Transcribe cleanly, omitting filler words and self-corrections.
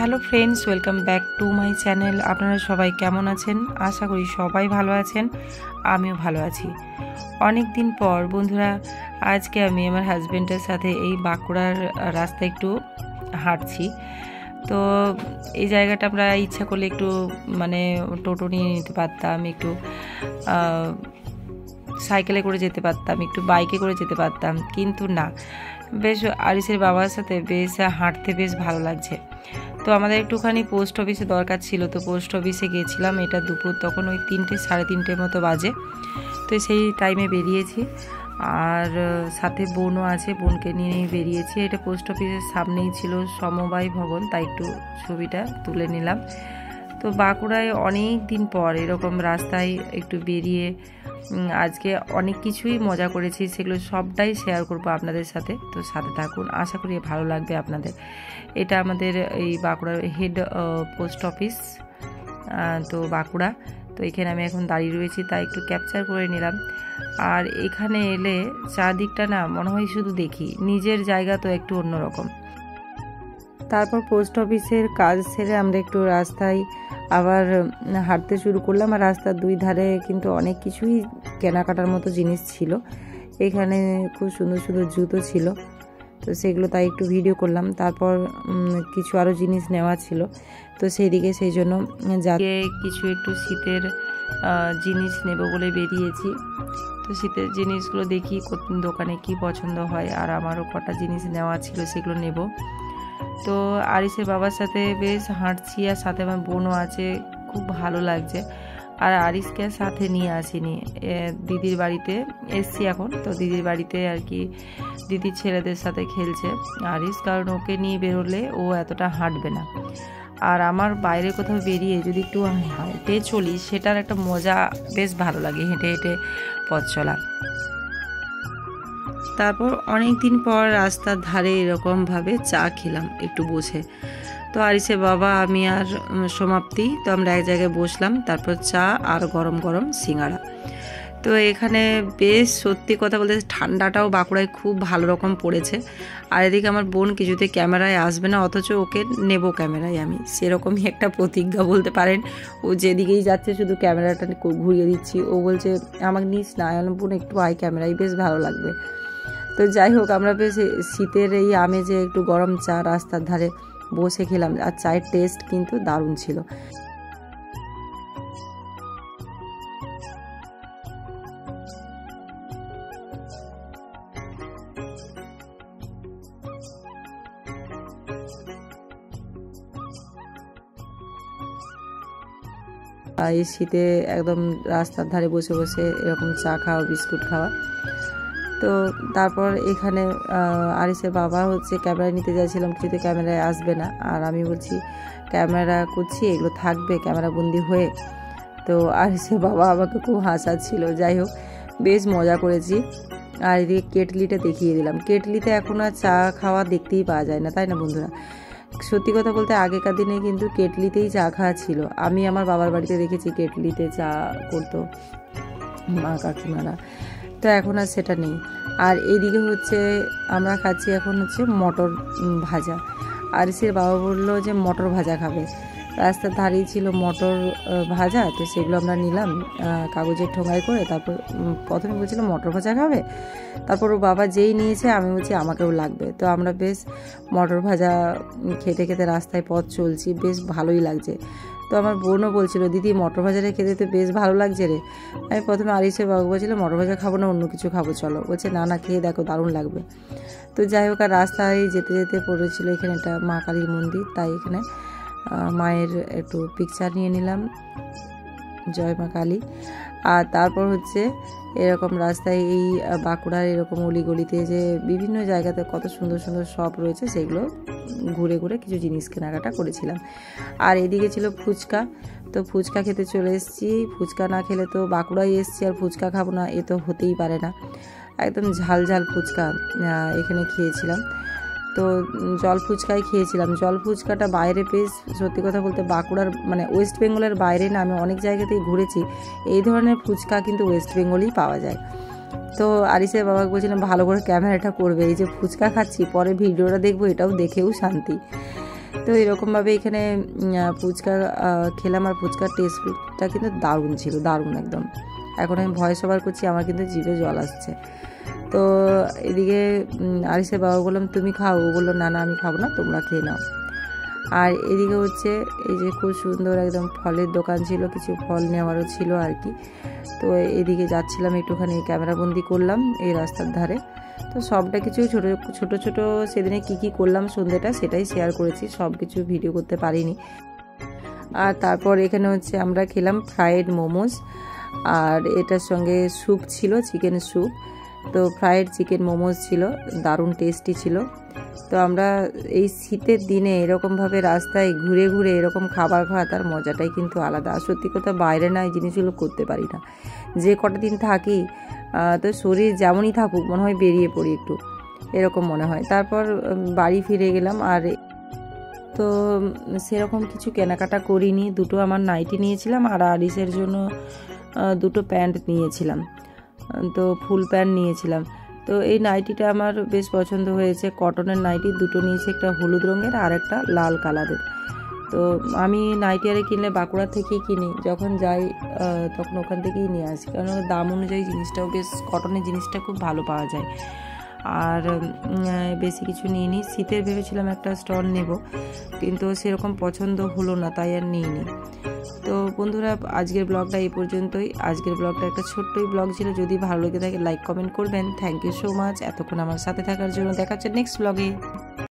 Hello friends, welcome back to my channel. আপনারা সবাই কেমন আছেন? আশা করি সবাই ভালো আছেন, আমিও ভালো আছি। অনেক দিন পর বন্ধুরা আজকে আমি আমার হাজব্যান্ডের সাথে এই বাঁকুড়ার রাস্তায় একটু হাঁটছি। তো এই জায়গাটা আমরা ইচ্ছা করলে একটু টোটো নিয়ে নিতে পারতাম, একটু সাইকেলে করে যেতে পারতাম, একটু বাইকে করে যেতে পারতাম, কিন্তু না, বেশ আরিসের বাবার সাথে বেশ হাঁটতে বেশ ভালো লাগছে। তো আমাদের একটুখানি পোস্ট অফিসে দরকার ছিল, তো পোস্ট অফিসে গিয়েছিলাম। এটা দুপুর তখন ওই 3টে সাড়ে 3টের মতো বাজে। তো সেই টাইমে বেরিয়েছি, আর সাথে বোনও আছে, বোনকে নিয়েই বেরিয়েছি। এটা পোস্ট অফিসের সামনেই ছিল সমবায় ভবন, তাই একটু ছবিটা তুলে নিলাম। তো বাঁকুড়ায় অনেক দিন পর এরকম রাস্তায় একটু বেরিয়ে আজকে অনেক কিছুই মজা করেছি, সেগুলো সবটাই শেয়ার করব আপনাদের সাথে। তো সাথে থাকুন, আশা করি ভালো লাগবে আপনাদের। এটা আমাদের এই বাঁকুড়ার হেড পোস্ট অফিস, তো বাঁকুড়া। তো এখানে আমি এখন দাঁড়িয়ে রয়েছি, তাই একটু ক্যাপচার করে নিলাম। আর এখানে এলে চারদিকটা না মনে হয় শুধু দেখি, নিজের জায়গা তো একটু অন্যরকম। তারপর পোস্ট অফিসের কাজ সেরে আমরা একটু রাস্তায় আবার হাঁটতে শুরু করলাম। আর রাস্তার দুই ধারে কিন্তু অনেক কিছুই কেনাকাটার মতো জিনিস ছিল। এখানে খুব সুন্দর সুন্দর জুতো ছিল, তো সেগুলো তাই একটু ভিডিও করলাম। তারপর কিছু আরও জিনিস নেওয়া ছিল, তো সেই দিকে সেই জন্য কিছু একটু শীতের জিনিস নেব বলে বেরিয়েছি। তো শীতের জিনিসগুলো দেখি দোকানে কি পছন্দ হয়, আর আমারও কটা জিনিস নেওয়া ছিল, সেগুলো নেব। তো আরিসের বাবার সাথে বেশ হাঁটছি, আর সাথে আমার বোনও আছে, খুব ভালো লাগছে। আর আরিসকে সাথে নিয়ে আসিনি, দিদির বাড়িতে এসছি এখন। তো দিদির বাড়িতে আর কি দিদির ছেলেদের সাথে খেলছে আরিস, কারণ ওকে নিয়ে বেরোলে ও এতটা হাঁটবে না। আর আমার বাইরে কোথাও বেরিয়ে যদি একটু হেঁটে চলি, সেটার একটা মজা বেশ ভালো লাগে, হেঁটে হেঁটে পথ চলা। তারপর অনেক দিন পর রাস্তার ধারে এরকমভাবে চা খেলাম একটু বসে। তো আরিসের বাবা, আমি আর সমাপ্তি, তো আমরা এক জায়গায় বসলাম। তারপর চা আর গরম গরম সিঙ্গাড়া। তো এখানে বেশ সত্যি কথা বলতে ঠান্ডাটাও বাঁকুড়ায় খুব ভালো রকম পড়েছে। আর এদিকে আমার বোন কিছুতে ক্যামেরায় আসবে না, অথচ ওকে নেব ক্যামেরায় আমি, সেরকমই একটা প্রতিজ্ঞা বলতে পারেন। ও যেদিকেই যাচ্ছে শুধু ক্যামেরাটা ঘুরিয়ে দিচ্ছি। ও বলছে আমাকে নিস না, বোন একটু আয় ক্যামেরায়, বেশ ভালো লাগবে। তো যাই হোক, আমরা বেশ শীতের এই আমেজে একটু গরম চা রাস্তার ধারে বসে খেলাম, আর চায়ের টেস্ট কিন্তু দারুণ ছিল। এই শীতে একদম রাস্তার ধারে বসে বসে এরকম চা খাওয়া, বিস্কুট খাওয়া। তো তারপর এখানে আরিসের বাবা হচ্ছে ক্যামেরা নিতে যাচ্ছিলাম, কিছুতে ক্যামেরায় আসবে না। আর আমি বলছি ক্যামেরা করছি, এগুলো থাকবে ক্যামেরা বন্দি হয়ে। তো আরিসের বাবা আমাকে খুব হাসাচ্ছিল। যাই হোক, বেশ মজা করেছি। আর এদিকে কেটলিটা দেখিয়ে দিলাম। কেটলিতে এখন আর চা খাওয়া দেখতেই পাওয়া যায় না, তাই না বন্ধুরা? সত্যি কথা বলতে আগেকার দিনে কিন্তু কেটলিতেই চা খাওয়া ছিল। আমি আমার বাবার বাড়িতে দেখেছি কেটলিতে চা করতো মা কাকিমারা, তো এখন আর সেটা নেই। আর এইদিকে হচ্ছে আমরা খাচ্ছি এখন হচ্ছে মটর ভাজা। আরিসের বাবা বললো যে মটর ভাজা খাবে, রাস্তার ধারেই ছিল মটর ভাজা, তো সেগুলো আমরা নিলাম কাগজের ঠোঙায় করে। তারপর প্রথমে বলছিল মটর ভাজা খাবে, তারপর ও বাবা যেই নিয়েছে আমি বলছি আমাকেও লাগবে। তো আমরা বেশ মটর ভাজা খেতে খেতে রাস্তায় পথ চলছি, বেশ ভালোই লাগছে। তো আমার বোনও বলছিল দিদি মটর ভাজাটা খেতে তো বেশ ভালো লাগছে রে। আমি প্রথমে আরিসের বাবু বলছিল মটর ভাজা খাবো না, অন্য কিছু খাবো চলো। বলছে না না, খেয়ে দেখো দারুণ লাগবে। তো যাই হোক, আর রাস্তায় যেতে যেতে পড়েছিল এখানে একটা মা কালীর মন্দির, তাই এখানে মায়ের একটু পিকচার নিয়ে নিলাম, জয় মা কালী। আর তারপর হচ্ছে এরকম রাস্তায় এই বাঁকুড়ার এরকম অলিগলিতে যে বিভিন্ন জায়গাতে কত সুন্দর সুন্দর শপ রয়েছে, সেগুলো ঘুরে ঘুরে কিছু জিনিস কেনাকাটা করেছিলাম। আর এদিকে ছিল ফুচকা, তো ফুচকা খেতে চলে এসেছি। ফুচকা না খেলে তো বাঁকুড়ায় এসেছি আর ফুচকা খাবো না, এ তো হতেই পারে না। একদম ঝাল ঝাল ফুচকা এখানে খেয়েছিলাম। তো জল ফুচকাই খেয়েছিলাম। জল ফুচকাটা বাইরে বেশ, সত্যি কথা বলতে বাঁকুড়ার ওয়েস্ট বেঙ্গলের বাইরে না, আমি অনেক জায়গাতেই ঘুরেছি, এই ধরনের ফুচকা কিন্তু ওয়েস্ট বেঙ্গলেই পাওয়া যায়। তো আরিসের বাবাকে বলছিলাম ভালো করে ক্যামেরাটা করবে, এই যে ফুচকা খাচ্ছি পরে ভিডিওটা দেখবো, এটাও দেখেও শান্তি। তো এরকমভাবে এখানে ফুচকা খেলাম, আর ফুচকার টেস্টটা কিন্তু দারুণ ছিল, দারুণ একদম। এখন আমি ভয়েস ওভার করছি, আমার কিন্তু জিভে জল আসছে। তো এদিকে আরিসের বাবা বললাম তুমি খাও, ও বললো না না আমি খাবো না, তোমরা খেয়ে নাও। আর এদিকে হচ্ছে এই যে খুব সুন্দর একদম ফলের দোকান ছিল, কিছু ফল নেওয়ারও ছিল আর কি। তো এদিকে যাচ্ছিলাম, একটুখানি ক্যামেরাবন্দি করলাম এই রাস্তার ধারে। তো সবটা কিছু ছোট ছোট সেদিনে কি করলাম সন্ধ্যেটা সেটাই শেয়ার করেছি, সব কিছু ভিডিও করতে পারিনি। আর তারপর এখানে হচ্ছে আমরা খেলাম ফ্রাইড মোমোস, আর এটার সঙ্গে স্যুপ ছিল, চিকেন স্যুপ। তো ফ্রাইড চিকেন মোমোস ছিল, দারুণ টেস্টি ছিল। তো আমরা এই শীতের দিনে এরকমভাবে রাস্তায় ঘুরে ঘুরে এরকম খাবার খাওয়া, তার মজাটাই কিন্তু আলাদা। সত্যি কথা বাইরে না এই জিনিসগুলো করতে পারি না, যে কটা দিন থাকি তো শরীর যেমনই থাকুক মনে হয় বেরিয়ে পড়ি একটু, এরকম মনে হয়। তারপর বাড়ি ফিরে গেলাম, আর তো সেরকম কিছু কেনাকাটা করিনি। দুটো আমার নাইটি নিয়েছিলাম, আর আরিসের জন্য দুটো প্যান্ট নিয়েছিলাম, তো ফুল প্যান্ট নিয়েছিলাম। তো এই নাইটিটা আমার বেশ পছন্দ হয়েছে, কটনের নাইটি দুটো নিয়েছি, একটা হলুদ রঙের আর একটা লাল কালারের। তো আমি নাইটি আরে কিনলে বাঁকুড়া থেকেই কিনি, যখন যাই তখন ওখান থেকেই নিয়ে আসি, কারণ দাম অনুযায়ী জিনিসটাও বেশ, কটনের জিনিসটা খুব ভালো পাওয়া যায়। আর বেশি কিছু নিইনি, শীতের ভেবেছিলাম একটা স্টল নেব, কিন্তু সেরকম পছন্দ হলো না, তাই আর নিইনি। তো বন্ধুরা আজকের ব্লগটা এই পর্যন্তই। আজকের ব্লগটা একটা ছোট্টই ব্লগ ছিল, যদি ভালো লেগে থাকে লাইক কমেন্ট করবেন। থ্যাংক ইউ সো মাচ এতক্ষণ আমার সাথে থাকার জন্য। দেখা হচ্ছে নেক্সট ব্লগে।